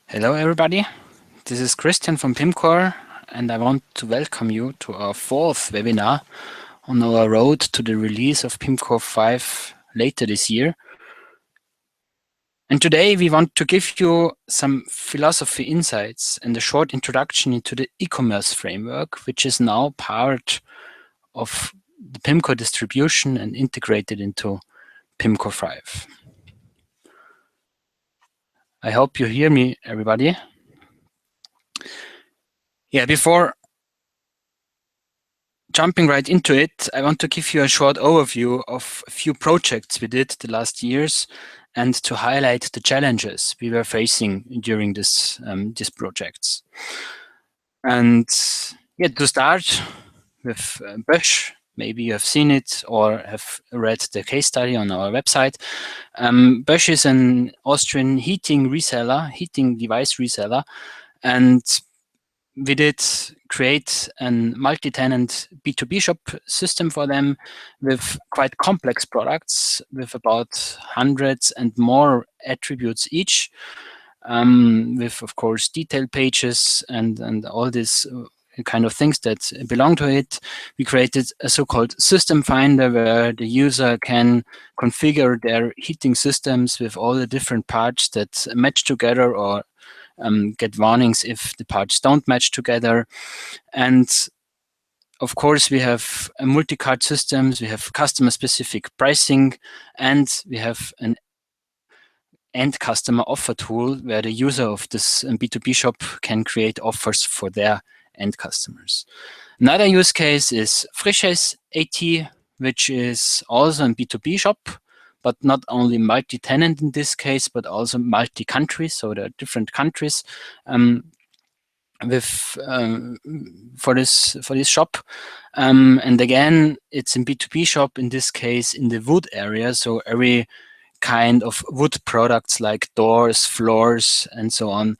Hello everybody, this is Christian from Pimcore and I want to welcome you to our fourth webinar on our road to the release of Pimcore 5 later this year. And today we want to give you some philosophy insights and a short introduction into the ECommerce Framework, which is now part of the Pimcore distribution and integrated into Pimcore 5. I hope you hear me, everybody. Yeah, before jumping right into it, I want to give you a short overview of a few projects we did the last years and to highlight the challenges we were facing during these projects. And yeah, to start with Bösch, maybe you have seen it or have read the case study on our website. Bösch is an Austrian heating device reseller, and we did create a multi-tenant B2B shop system for them with quite complex products with about hundreds and more attributes each, with, of course, detail pages and all these kind of things that belong to it. We created a so-called system finder where the user can configure their heating systems with all the different parts that match together or get warnings if the parts don't match together. And of course, we have a multi-cart systems, we have customer-specific pricing, and we have an end customer offer tool where the user of this B2B shop can create offers for their end customers. Another use case is Freshness AT, which is also a B2B shop, but not only multi-tenant in this case, but also multi-country. So there are different countries for this shop. And again, it's a B2B shop in this case in the wood area. So every kind of wood products like doors, floors, and so on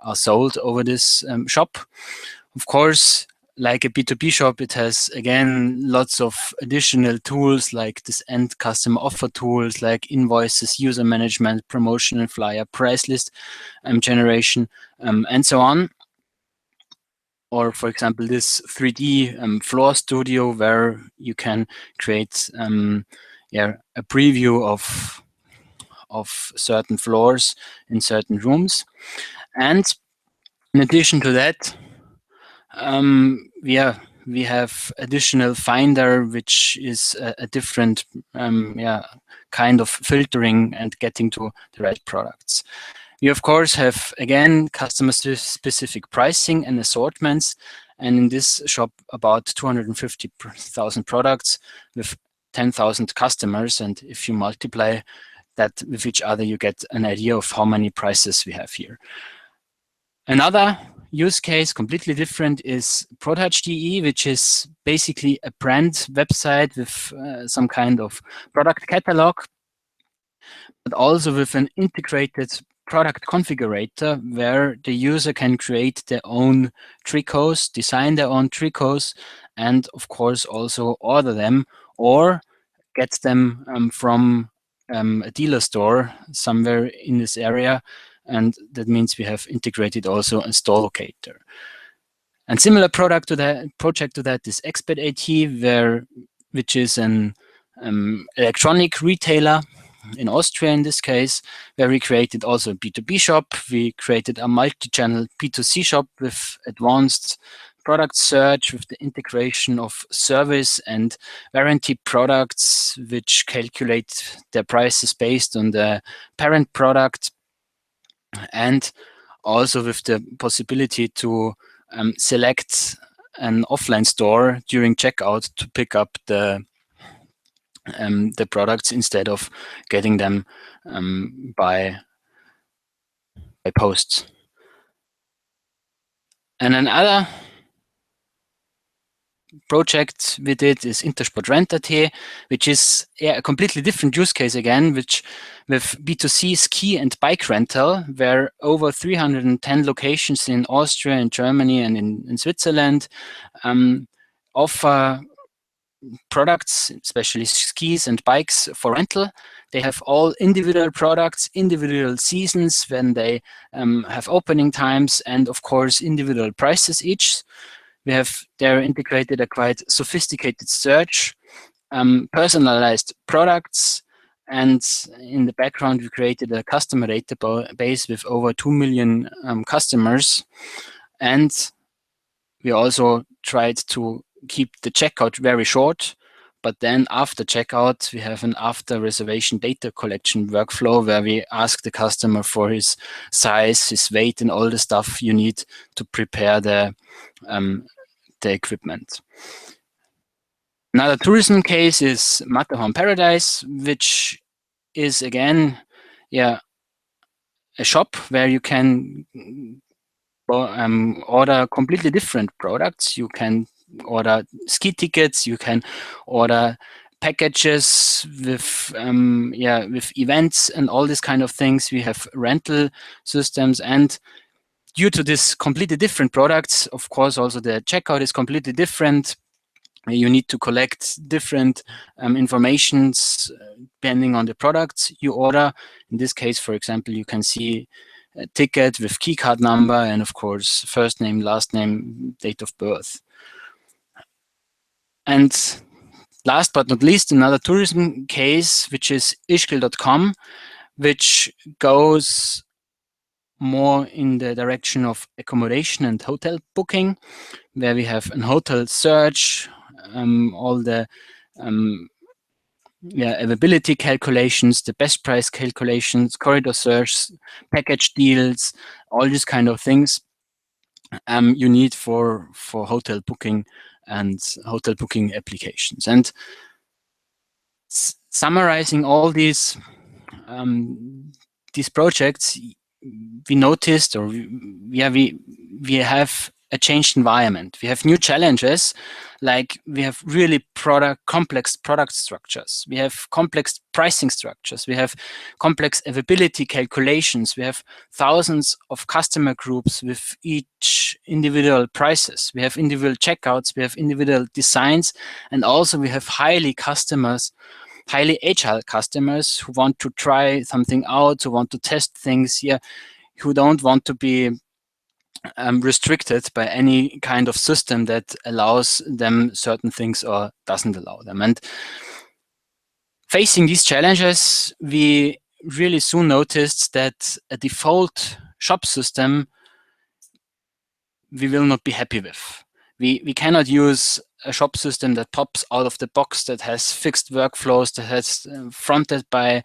are sold over this shop. Of course, like a B2B shop, it has, again, lots of additional tools like this end customer offer tools like invoices, user management, promotional flyer, price list generation, and so on. Or, for example, this 3D floor studio where you can create a preview of certain floors in certain rooms. And in addition to that, we have additional finder, which is a different kind of filtering and getting to the right products. We, of course, have, again, customer-specific pricing and assortments. And in this shop, about 250,000 products with 10,000 customers. And if you multiply that with each other, you get an idea of how many prices we have here. Another use case, completely different, is Productee, which is basically a brand website with some kind of product catalog, but also with an integrated product configurator where the user can create their own tricots, design their own tricots, and of course also order them or get them from a dealer store somewhere in this area. And that means we have integrated also a store locator. And similar project to that is Expert AT, which is an electronic retailer in Austria in this case, where we created also a B2B shop. We created a multi-channel B2C shop with advanced product search with the integration of service and warranty products, which calculate their prices based on the parent product, and also with the possibility to select an offline store during checkout to pick up the products instead of getting them by post. And another project we did is Intersport-Rent.at, which is a completely different use case again, which with B2C ski and bike rental, where over 310 locations in Austria, in Germany, and in Switzerland offer products, especially skis and bikes for rental. They have all individual products, individual seasons when they have opening times, and of course individual prices each. We have there integrated a quite sophisticated search, personalized products, and in the background we created a customer database with over 2 million customers. And we also tried to keep the checkout very short, but then after checkout, we have an after reservation data collection workflow where we ask the customer for his size, his weight, and all the stuff you need to prepare the equipment. Another tourism case is Matterhorn Paradise, which is again, a shop where you can order completely different products. You can order ski tickets, you can order packages with with events and all these kind of things. We have rental systems, and due to this completely different products, of course, also the checkout is completely different. You need to collect different informations depending on the products you order. In this case, for example, you can see a ticket with key card number and, of course, first name, last name, date of birth. And last but not least, another tourism case, which is ishkel.com, which goes more in the direction of accommodation and hotel booking, where we have a hotel search, all the availability calculations, the best price calculations, corridor search, package deals, all these kind of things you need for hotel booking and hotel booking applications. And summarizing all these projects, we noticed, or we have a changed environment. We have new challenges, like we have really complex product structures. We have complex pricing structures. We have complex availability calculations. We have thousands of customer groups with each individual prices. We have individual checkouts. We have individual designs, and also we have highly agile customers who want to try something out, who want to test things, who don't want to be restricted by any kind of system that allows them certain things or doesn't allow them. And facing these challenges, we really soon noticed that a default shop system we will not be happy with. We cannot use a shop system that pops out of the box, that has fixed workflows, that has fronted by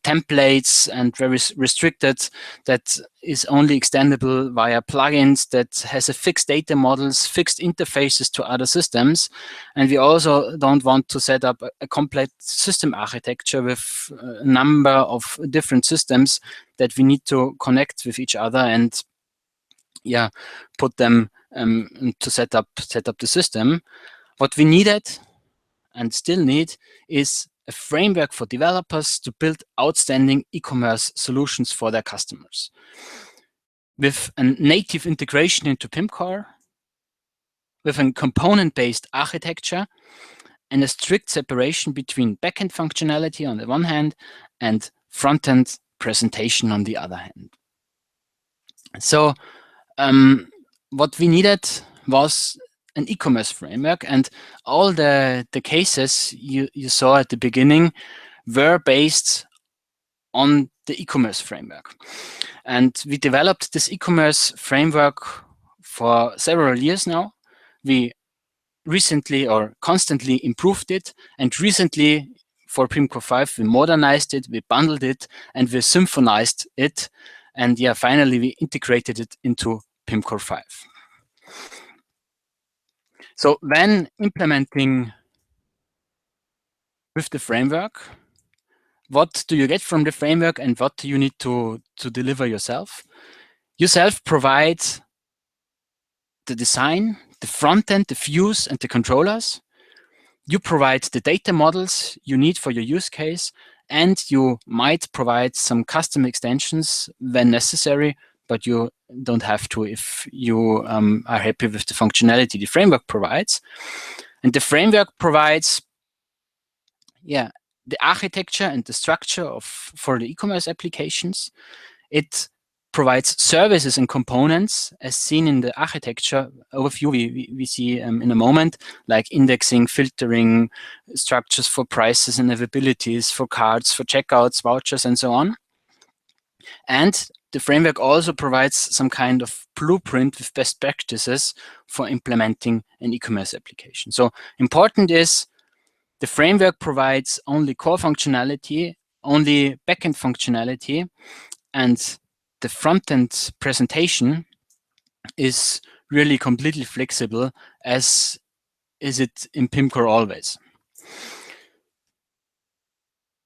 templates and very restricted, that is only extendable via plugins, that has a fixed data models, fixed interfaces to other systems. And we also don't want to set up a complete system architecture with a number of different systems that we need to connect with each other and put them to set up the system. What we needed and still need is a framework for developers to build outstanding e-commerce solutions for their customers. With a native integration into Pimcore, with a component-based architecture, and a strict separation between backend functionality on the one hand and front-end presentation on the other hand. So what we needed was an e-commerce framework, and all the cases you saw at the beginning were based on the e-commerce framework. And we developed this e-commerce framework for several years now. We recently or constantly improved it, and recently for Pimcore 5 we modernized it, we bundled it, and we symphonized it, and finally we integrated it into Pimcore 5. So when implementing with the framework, what do you get from the framework and what do you need to deliver yourself? You provide the design, the front end, the views, and the controllers. You provide the data models you need for your use case, and you might provide some custom extensions when necessary, but you don't have to if you are happy with the functionality the framework provides. And the framework provides the architecture and the structure for the e-commerce applications. It provides services and components as seen in the architecture overview we see in a moment, like indexing, filtering, structures for prices and availabilities, for cards, for checkouts, vouchers, and so on. And the framework also provides some kind of blueprint with best practices for implementing an e-commerce application. So important is the framework provides only core functionality, only backend functionality, and the front-end presentation is really completely flexible, as is it in Pimcore always.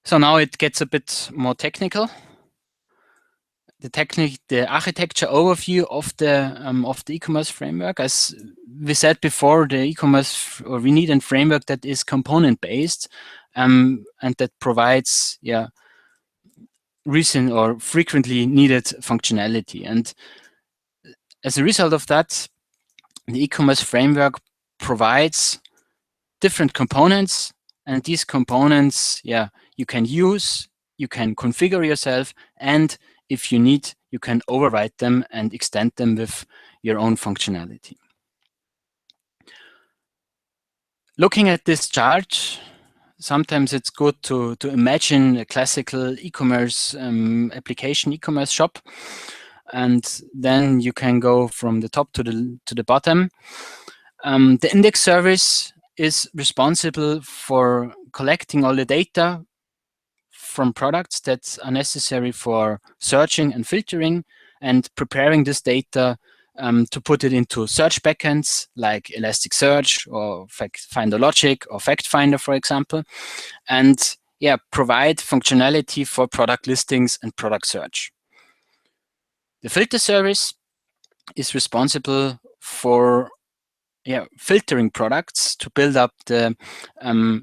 So now it gets a bit more technical. The architecture overview of the e-commerce framework. As we said before, the e-commerce, or we need a framework that is component-based and that provides recent or frequently needed functionality. And as a result of that, the e-commerce framework provides different components, and these components, you can use, you can configure yourself, and if you need, you can override them and extend them with your own functionality. Looking at this chart, sometimes it's good to imagine a classical e-commerce application, e-commerce shop, and then you can go from the top to the bottom. The index service is responsible for collecting all the data from products that are necessary for searching and filtering, and preparing this data to put it into search backends like Elasticsearch or Finder Logic or Fact Finder, for example, and provide functionality for product listings and product search. The filter service is responsible for filtering products to build up the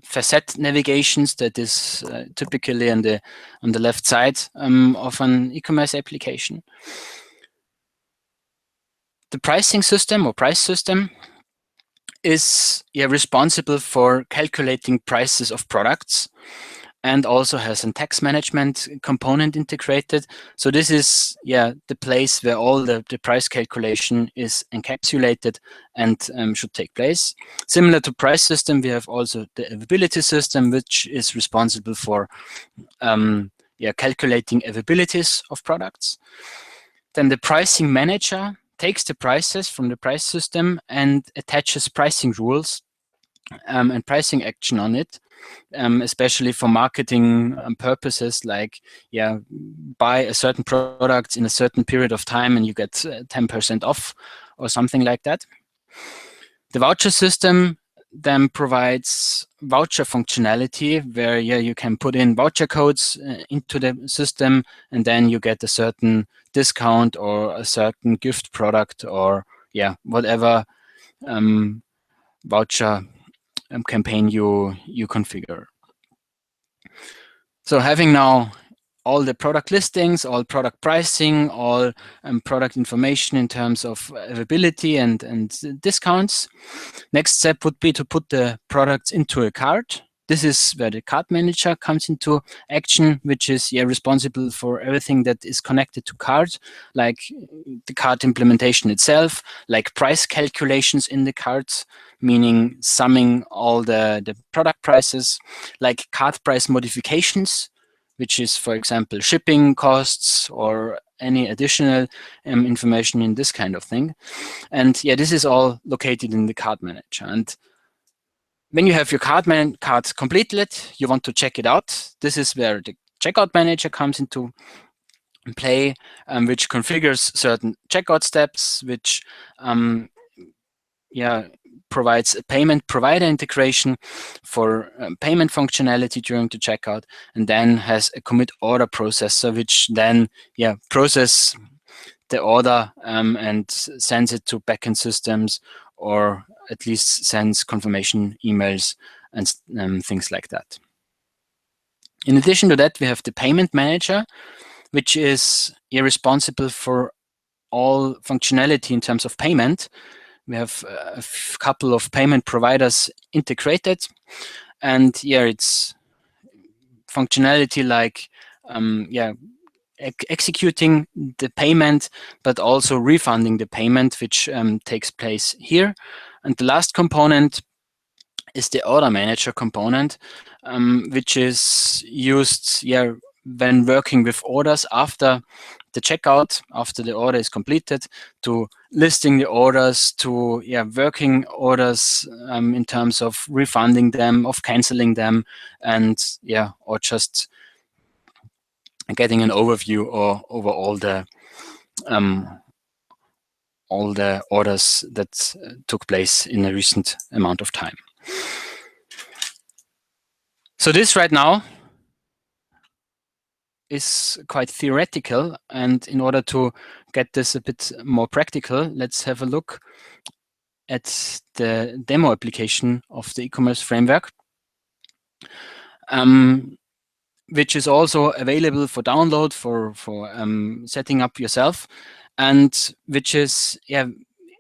facet navigations that is typically on the left side of an e-commerce application. The pricing system or price system is responsible for calculating prices of products, and also has a tax management component integrated. So this is the place where all the price calculation is encapsulated and should take place. Similar to price system, we have also the availability system, which is responsible for calculating availabilities of products. Then the pricing manager takes the prices from the price system and attaches pricing rules and pricing action on it, especially for marketing purposes, like buy a certain product in a certain period of time and you get 10% off or something like that. The voucher system then provides voucher functionality where you can put in voucher codes into the system, and then you get a certain discount or a certain gift product or whatever voucher campaign you configure. So having now all the product listings, all product pricing, all product information in terms of availability and discounts, next step would be to put the products into a cart. This is where the cart manager comes into action, which is responsible for everything that is connected to cart, like the cart implementation itself, like price calculations in the carts, meaning summing all the product prices, like cart price modifications, which is, for example, shipping costs or any additional information in this kind of thing. And this is all located in the cart manager. And when you have your cart completed, you want to check it out. This is where the checkout manager comes into play, which configures certain checkout steps, which provides a payment provider integration for payment functionality during the checkout, and then has a commit order processor, which then process the order and sends it to backend systems, or at least sends confirmation emails and things like that. In addition to that, we have the payment manager, which is responsible for all functionality in terms of payment, We have a couple of payment providers integrated, and yeah, it's functionality like executing the payment, but also refunding the payment, which takes place here. And the last component is the order manager component, which is used when working with orders after the checkout, after the order is completed, to listing the orders, to working orders in terms of refunding them, of canceling them, and or just getting an overview or over all the orders that took place in a recent amount of time. So this right now is quite theoretical, and in order to get this a bit more practical, let's have a look at the demo application of the ECommerce Framework, which is also available for download for setting up yourself, and which is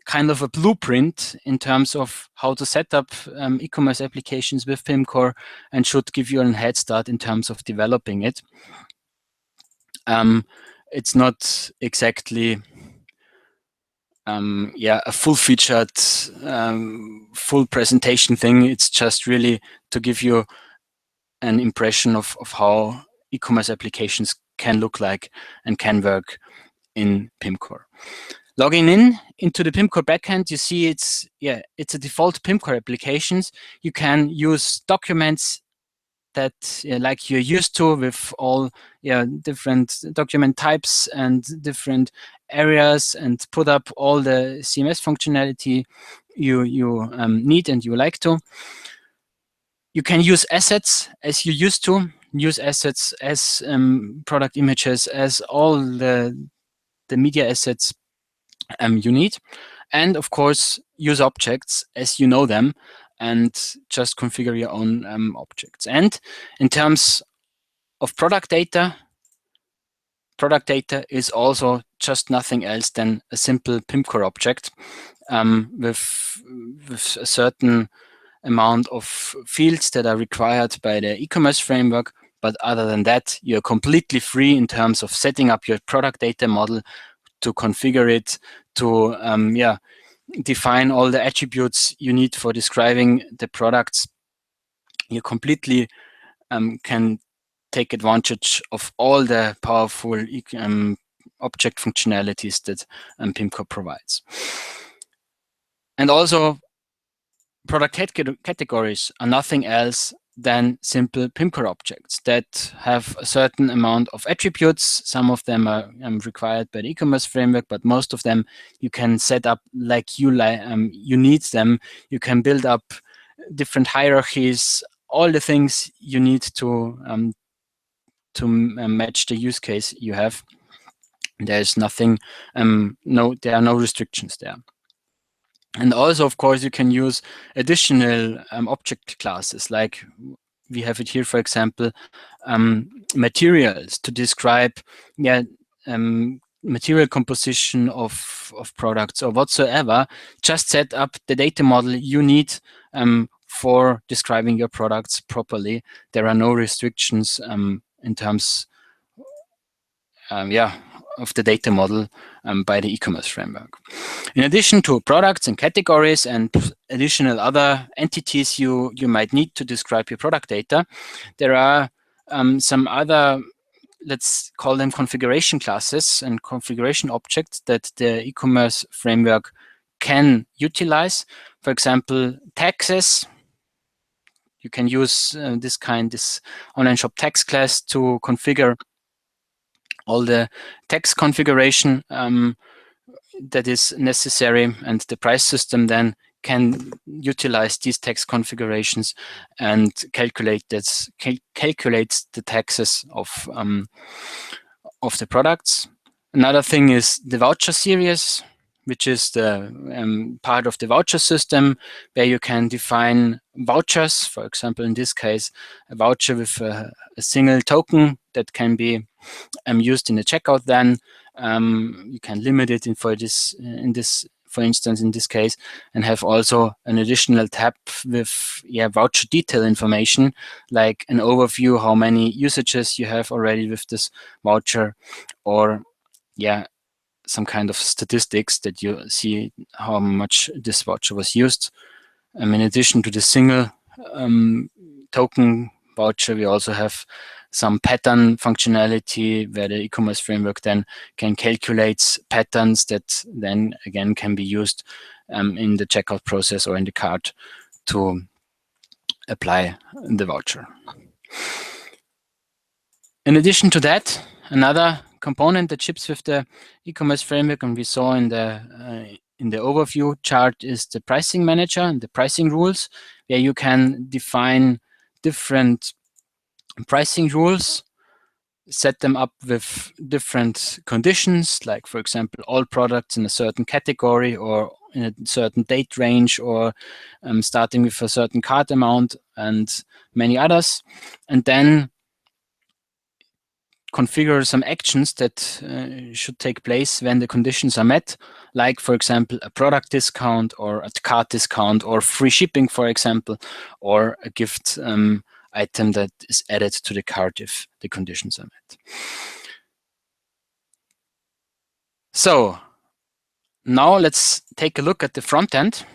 kind of a blueprint in terms of how to set up e-commerce applications with Pimcore, and should give you a head start in terms of developing it. It's not exactly a full-featured, full presentation thing. It's just really to give you an impression of how e-commerce applications can look like and can work in Pimcore. Logging into the Pimcore backend, you see it's a default Pimcore applications. You can use documents that like you're used to, with all different document types and different areas, and put up all the CMS functionality you need and you like to. You can use assets as you used to use assets, as product images, as all the media assets you need, and of course use objects as you know them, and just configure your own objects. And in terms of product data is also just nothing else than a simple Pimcore object with a certain amount of fields that are required by the e-commerce framework. But other than that, you're completely free in terms of setting up your product data model, to configure it, to define all the attributes you need for describing the products. You completely can take advantage of all the powerful object functionalities that Pimcore provides. And also, product categories are nothing else than simple Pimcore objects that have a certain amount of attributes. Some of them are required by the e-commerce framework, but most of them you can set up like you need them. You can build up different hierarchies, all the things you need to match the use case you have. There's nothing, there are no restrictions there. And also, of course, you can use additional object classes, like we have it here, for example, materials to describe material composition of products or whatsoever. Just set up the data model you need for describing your products properly. There are no restrictions in terms of the data model by the e-commerce framework. In addition to products and categories and additional other entities you might need to describe your product data, there are some other, let's call them configuration classes and configuration objects that the e-commerce framework can utilize. For example, taxes. You can use this online shop tax class to configure all the tax configuration that is necessary, and the price system then can utilize these tax configurations and calculates the taxes of the products. Another thing is the voucher series, which is the part of the voucher system, where you can define vouchers. For example, in this case, a voucher with a single token that can be used in the checkout. Then you can limit it in this for instance, in this case, and have also an additional tab with voucher detail information, like an overview how many usages you have already with this voucher, or some kind of statistics that you see how much this voucher was used. In addition to the single token voucher, we also have some pattern functionality where the e-commerce framework then can calculate patterns that then again can be used in the checkout process or in the cart to apply the voucher. In addition to that, another component that ships with the e-commerce framework, and we saw in the overview chart, is the pricing manager and the pricing rules, where you can define different pricing rules, set them up with different conditions, like for example, all products in a certain category or in a certain date range, or starting with a certain cart amount and many others, and then configure some actions that should take place when the conditions are met, like for example a product discount or a cart discount or free shipping, for example, or a gift item that is added to the cart if the conditions are met. So now let's take a look at the front end,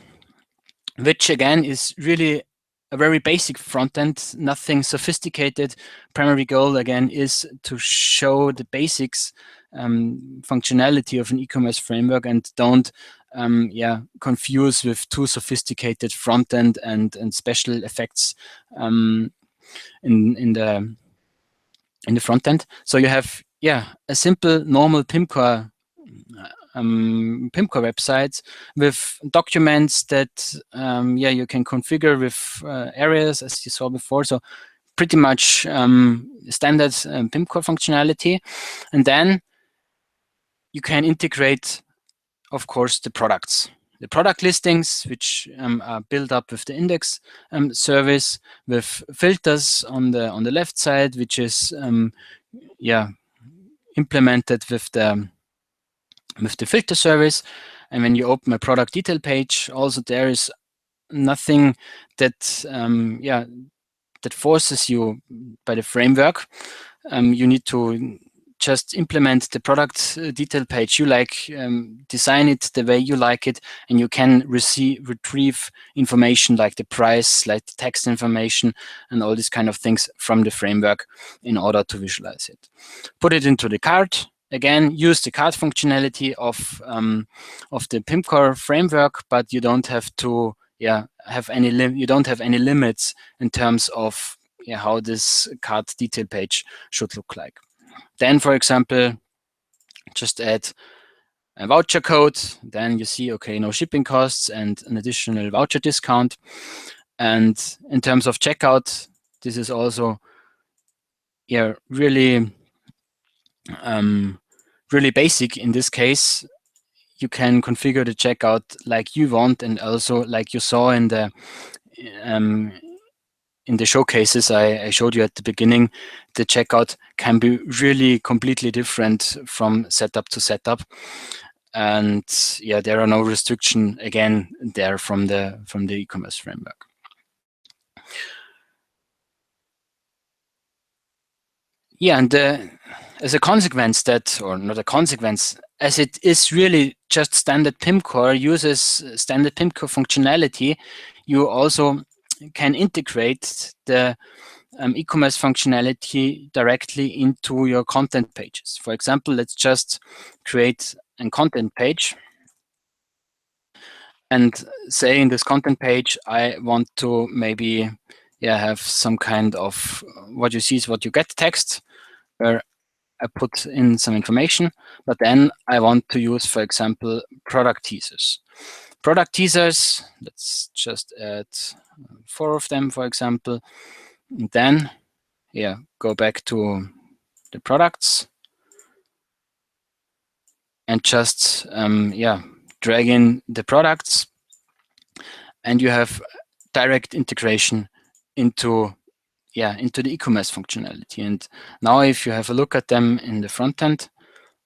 which again is really a very basic front end, nothing sophisticated. Primary goal again is to show the basics functionality of an e-commerce framework, and don't confuse with too sophisticated front end and special effects in the front end. So you have a simple normal Pimcore websites with documents that you can configure with areas, as you saw before. So pretty much standard Pimcore functionality. And then you can integrate, of course, the products. The product listings, which are built up with the index service, with filters on the left side, which is implemented with the filter service. And when you open a product detail page, also there is nothing that that forces you by the framework. You need to just implement the product detail page you like, design it the way you like it, and you can retrieve information like the price, like the text information, and all these kind of things from the framework in order to visualize it. Put it into the cart. Again, use the cart functionality of the Pimcore framework, but you don't have to have any limits in terms of how this cart detail page should look like. Then, for example, just add a voucher code. Then you see, okay, no shipping costs and an additional voucher discount. And in terms of checkout, this is also really basic. In this case, you can configure the checkout like you want, and also like you saw in the showcases I showed you at the beginning, the checkout can be really completely different from setup to setup. And there are no restriction again there from the e-commerce framework. And as a consequence as it is really just standard Pimcore, uses standard Pimcore functionality, you also can integrate the e-commerce functionality directly into your content pages. For example, let's just create a content page and say in this content page, I want to maybe have some kind of what you see is what you get text, where I put in some information, but then I want to use, for example, product teasers. Product teasers, let's just add 4 of them, for example. And then, go back to the products and just, drag in the products, and you have direct integration into the e-commerce functionality. And now if you have a look at them in the front end,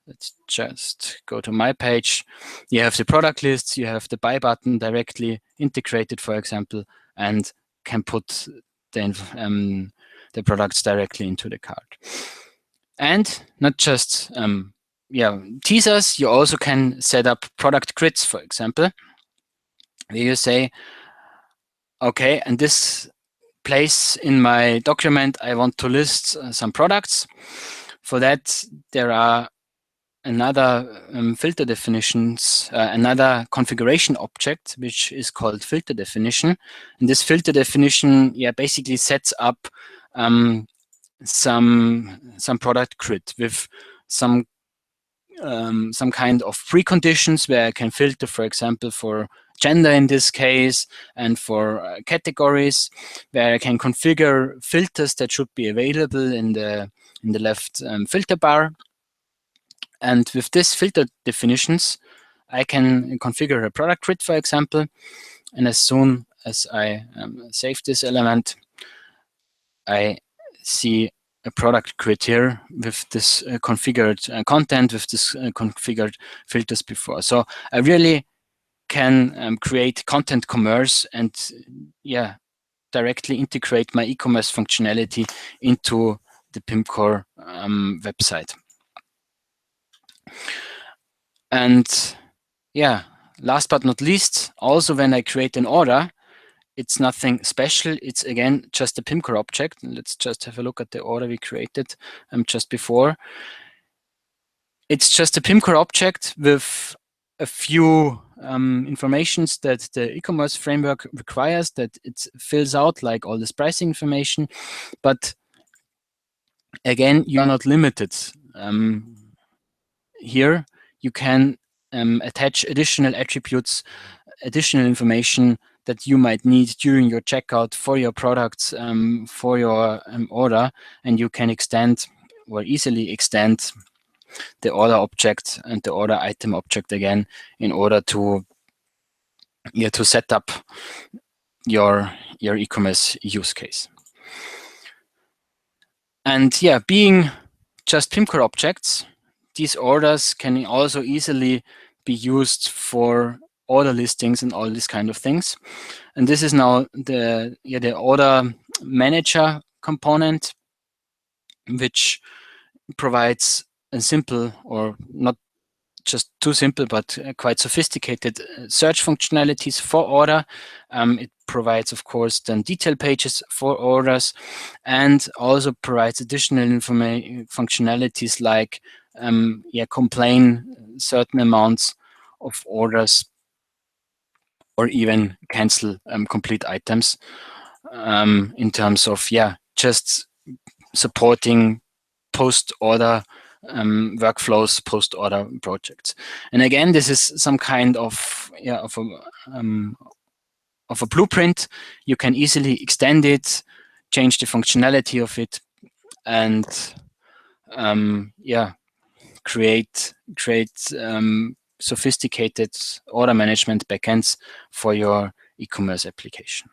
let's just go to my page. You have the product lists, you have the buy button directly integrated, for example, and can put the products directly into the cart. And not just teasers, you also can set up product grids, for example, where you say, okay, and this place in my document, I want to list some products. For that, there are another filter definitions, another configuration object, which is called filter definition. And this filter definition, basically sets up some product grid with some kind of preconditions where I can filter, for example, for gender in this case, and for categories, where I can configure filters that should be available in the left filter bar. And with this filter definitions, I can configure a product grid, for example. And as soon as I save this element, I see a product grid here with this configured content, with this configured filters before. So I really can create content commerce and directly integrate my e-commerce functionality into the Pimcore website. And last but not least, also when I create an order, it's nothing special. It's again just a Pimcore object. Let's just have a look at the order we created just before. It's just a Pimcore object with a few informations that the e-commerce framework requires, that it fills out, like all this pricing information. But again, you're not limited. Here, you can attach additional attributes, additional information that you might need during your checkout for your products, for your order, and you can extend or easily extend the order object and the order item object again in order to set up your e-commerce use case. And being just Pimcore objects, these orders can also easily be used for order listings and all these kind of things. And this is now the order manager component, which provides a simple, or not just too simple, but quite sophisticated search functionalities for order. It provides, of course, then detail pages for orders, and also provides additional functionalities like complain certain amounts of orders, or even cancel complete items, in terms of just supporting post-order workflows, post-order projects. And again, this is some kind of a blueprint. You can easily extend it, change the functionality of it, and create sophisticated order management backends for your e-commerce application.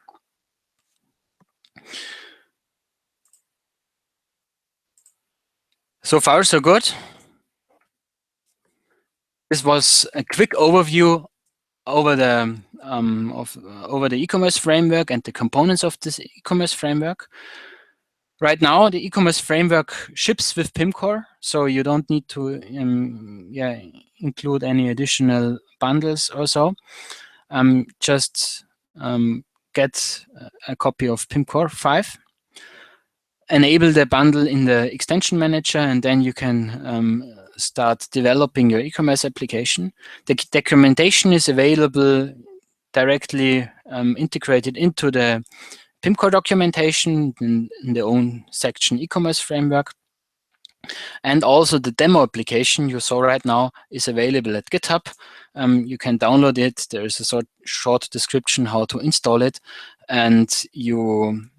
So far, so good. This was a quick overview over the e-commerce framework and the components of this e-commerce framework. Right now, the e-commerce framework ships with Pimcore, so you don't need to include any additional bundles or so. Just get a copy of Pimcore 5. Enable the bundle in the extension manager, and then you can start developing your e-commerce application. The documentation is available directly integrated into the Pimcore documentation in the own section e-commerce framework. And also the demo application you saw right now is available at GitHub. You can download it. There is a short description how to install it, and you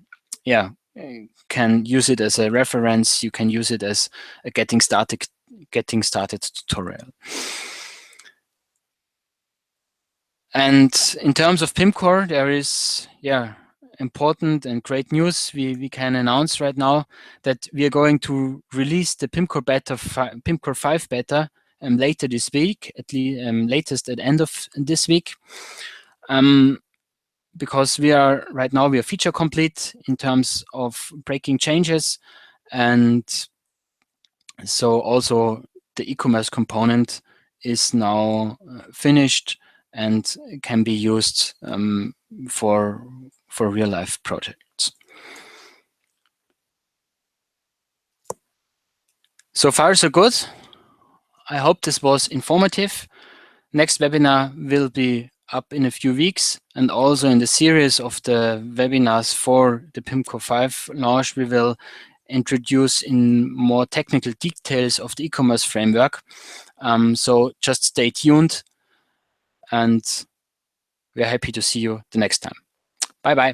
can use it as a reference. You can use it as a getting started tutorial. And in terms of Pimcore, there is important and great news we can announce right now, that we are going to release the Pimcore 5 beta later this week, at least latest at the end of this week. Because we are right now feature complete in terms of breaking changes, and so also the e-commerce component is now finished and can be used for real life projects. So far so good. I hope this was informative. Next webinar will be up in a few weeks, and also in the series of the webinars for the Pimcore 5 launch, we will introduce in more technical details of the e-commerce framework. So just stay tuned, and we are happy to see you the next time. Bye-bye.